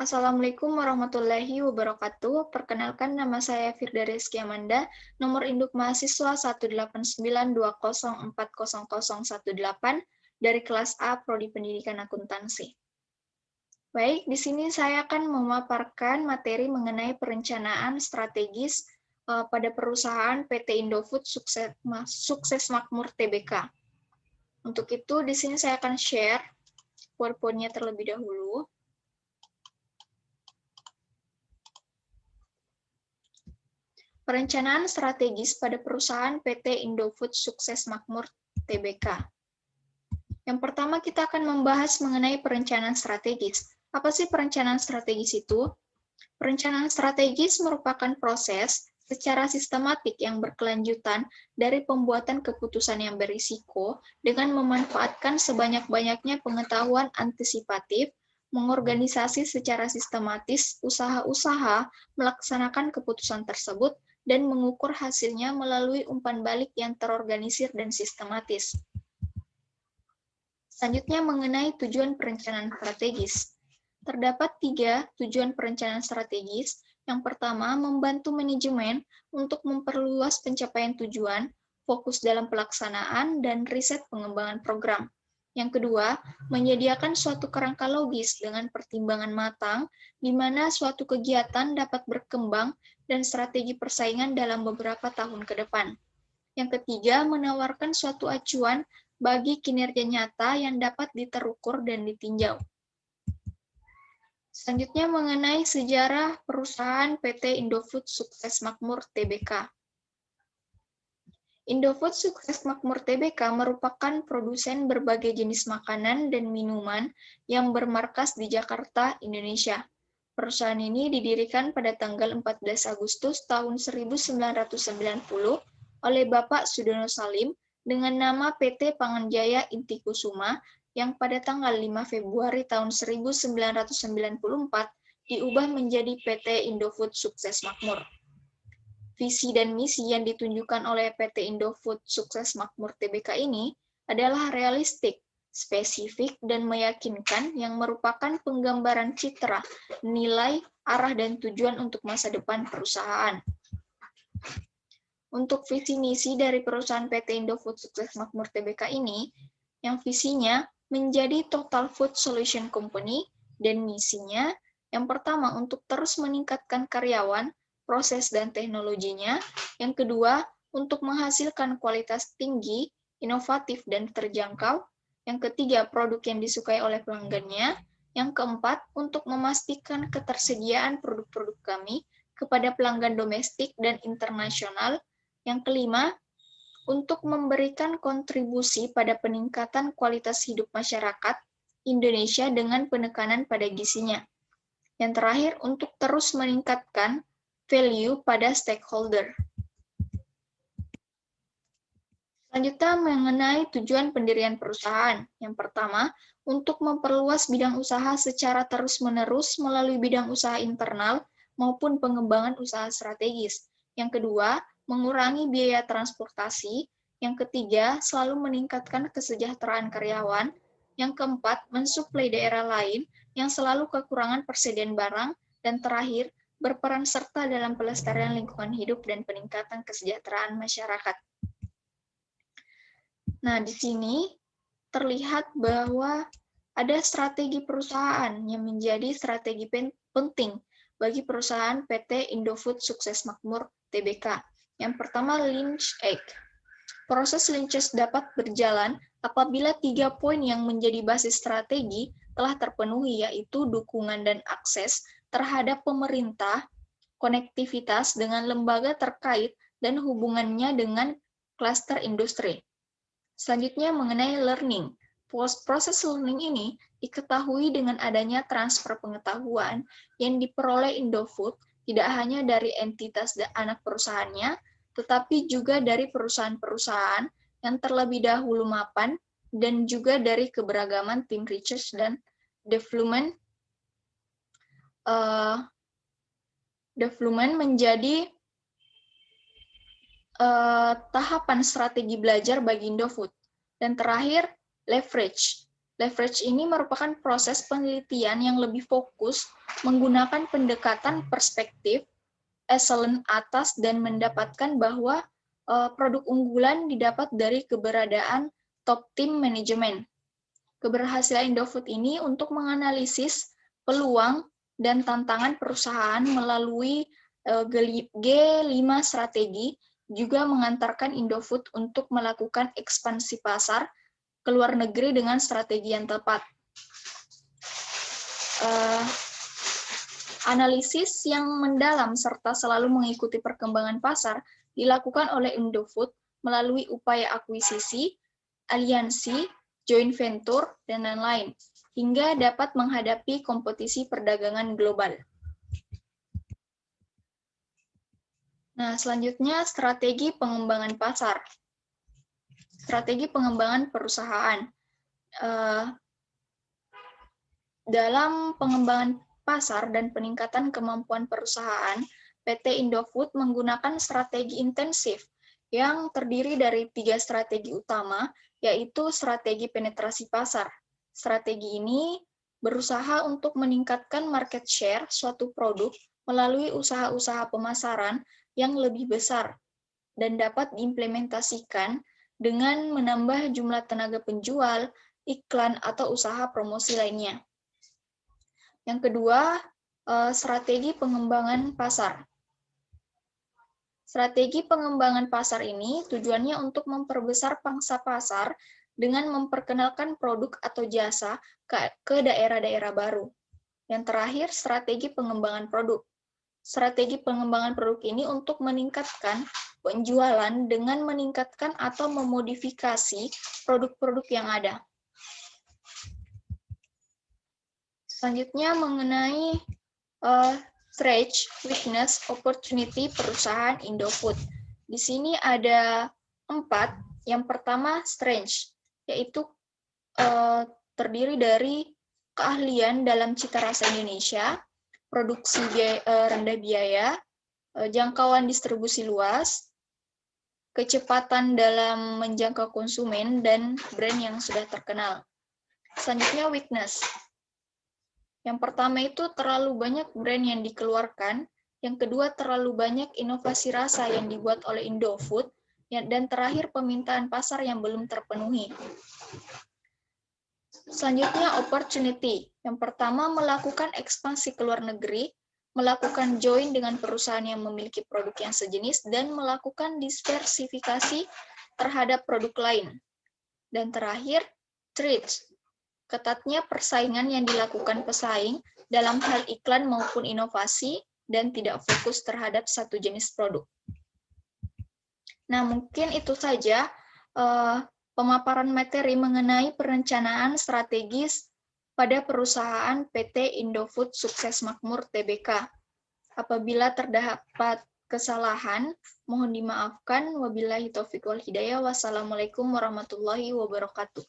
Assalamualaikum warahmatullahi wabarakatuh. Perkenalkan, nama saya Firda Rizky Amanda, nomor induk mahasiswa 18920404018 dari kelas A Prodi Pendidikan Akuntansi. Baik, di sini saya akan memaparkan materi mengenai perencanaan strategis pada perusahaan PT Indofood Sukses Makmur Tbk. Untuk itu, di sini saya akan share PowerPoint-nya terlebih dahulu. Perencanaan strategis pada perusahaan PT Indofood Sukses Makmur Tbk. Yang pertama, kita akan membahas mengenai perencanaan strategis. Apa sih perencanaan strategis itu? Perencanaan strategis merupakan proses secara sistematik yang berkelanjutan dari pembuatan keputusan yang berisiko dengan memanfaatkan sebanyak-banyaknya pengetahuan antisipatif, mengorganisasi secara sistematis usaha-usaha melaksanakan keputusan tersebut, dan mengukur hasilnya melalui umpan balik yang terorganisir dan sistematis. Selanjutnya mengenai tujuan perencanaan strategis. Terdapat 3 tujuan perencanaan strategis. Yang pertama, membantu manajemen untuk memperluas pencapaian tujuan, fokus dalam pelaksanaan, dan riset pengembangan program. Yang kedua, menyediakan suatu kerangka logis dengan pertimbangan matang, di mana suatu kegiatan dapat berkembang dan strategi persaingan dalam beberapa tahun ke depan. Yang ketiga, menawarkan suatu acuan bagi kinerja nyata yang dapat diterukur dan ditinjau. Selanjutnya mengenai sejarah perusahaan PT Indofood Sukses Makmur Tbk. Indofood Sukses Makmur Tbk merupakan produsen berbagai jenis makanan dan minuman yang bermarkas di Jakarta, Indonesia. Perusahaan ini didirikan pada tanggal 14 Agustus tahun 1990 oleh Bapak Sudono Salim dengan nama PT Panganjaya Inti Kusuma yang pada tanggal 5 Februari tahun 1994 diubah menjadi PT Indofood Sukses Makmur. Visi dan misi yang ditunjukkan oleh PT Indofood Sukses Makmur Tbk ini adalah realistik, spesifik, dan meyakinkan yang merupakan penggambaran citra, nilai, arah, dan tujuan untuk masa depan perusahaan. Untuk visi misi dari perusahaan PT Indofood Sukses Makmur Tbk ini, yang visinya menjadi Total Food Solution Company, dan misinya yang pertama untuk terus meningkatkan karyawan, proses dan teknologinya, yang kedua untuk menghasilkan kualitas tinggi, inovatif dan terjangkau, yang ketiga produk yang disukai oleh pelanggannya, yang keempat untuk memastikan ketersediaan produk-produk kami kepada pelanggan domestik dan internasional, yang kelima untuk memberikan kontribusi pada peningkatan kualitas hidup masyarakat Indonesia dengan penekanan pada gizinya. Yang terakhir, untuk terus meningkatkan value pada stakeholder. Selanjutnya mengenai tujuan pendirian perusahaan. Yang pertama, untuk memperluas bidang usaha secara terus-menerus melalui bidang usaha internal maupun pengembangan usaha strategis. Yang kedua, mengurangi biaya transportasi. Yang ketiga, selalu meningkatkan kesejahteraan karyawan. Yang keempat, mensuplai daerah lain yang selalu kekurangan persediaan barang. Dan terakhir, berperan serta dalam pelestarian lingkungan hidup dan peningkatan kesejahteraan masyarakat. Nah, di sini terlihat bahwa ada strategi perusahaan yang menjadi strategi penting bagi perusahaan PT Indofood Sukses Makmur Tbk. Yang pertama, Lynch Egg. Proses Lynches dapat berjalan apabila 3 poin yang menjadi basis strategi telah terpenuhi, yaitu dukungan dan akses terhadap pemerintah, konektivitas dengan lembaga terkait, dan hubungannya dengan klaster industri. Selanjutnya mengenai learning. Proses learning ini diketahui dengan adanya transfer pengetahuan yang diperoleh Indofood tidak hanya dari entitas anak perusahaannya, tetapi juga dari perusahaan-perusahaan yang terlebih dahulu mapan dan juga dari keberagaman tim research dan development menjadi tahapan strategi belajar bagi Indofood. Dan terakhir, leverage. Leverage ini merupakan proses penelitian yang lebih fokus menggunakan pendekatan perspektif echelon atas dan mendapatkan bahwa produk unggulan didapat dari keberadaan top team manajemen. Keberhasilan Indofood ini untuk menganalisis peluang dan tantangan perusahaan melalui G5 strategi juga mengantarkan Indofood untuk melakukan ekspansi pasar ke luar negeri dengan strategi yang tepat. Analisis yang mendalam serta selalu mengikuti perkembangan pasar dilakukan oleh Indofood melalui upaya akuisisi, aliansi, joint venture, dan lain-lain, hingga dapat menghadapi kompetisi perdagangan global. Nah, selanjutnya strategi pengembangan pasar. Strategi pengembangan perusahaan. Dalam pengembangan pasar dan peningkatan kemampuan perusahaan, PT Indofood menggunakan strategi intensif yang terdiri dari 3 strategi utama, yaitu strategi penetrasi pasar. Strategi ini berusaha untuk meningkatkan market share suatu produk melalui usaha-usaha pemasaran yang lebih besar dan dapat diimplementasikan dengan menambah jumlah tenaga penjual, iklan, atau usaha promosi lainnya. Yang kedua, strategi pengembangan pasar. Strategi pengembangan pasar ini tujuannya untuk memperbesar pangsa pasar dengan memperkenalkan produk atau jasa ke daerah-daerah baru. Yang terakhir, strategi pengembangan produk. Strategi pengembangan produk ini untuk meningkatkan penjualan dengan meningkatkan atau memodifikasi produk-produk yang ada. Selanjutnya mengenai stretch, weakness, opportunity perusahaan Indofood. Di sini ada 4. Yang pertama, strength, yaitu terdiri dari keahlian dalam cita rasa Indonesia, produksi rendah biaya, jangkauan distribusi luas, kecepatan dalam menjangkau konsumen, dan brand yang sudah terkenal. Selanjutnya, weakness. Yang pertama itu terlalu banyak brand yang dikeluarkan, yang kedua terlalu banyak inovasi rasa yang dibuat oleh Indofood, dan terakhir permintaan pasar yang belum terpenuhi. Selanjutnya, opportunity. Yang pertama, melakukan ekspansi ke luar negeri, melakukan join dengan perusahaan yang memiliki produk yang sejenis, dan melakukan diversifikasi terhadap produk lain. Dan terakhir, threats. Ketatnya persaingan yang dilakukan pesaing dalam hal iklan maupun inovasi, dan tidak fokus terhadap satu jenis produk. Nah, mungkin itu saja pemaparan materi mengenai perencanaan strategis pada perusahaan PT Indofood Sukses Makmur Tbk. Apabila terdapat kesalahan, mohon dimaafkan. Wabillahi taufiq wal hidayah. Wassalamualaikum warahmatullahi wabarakatuh.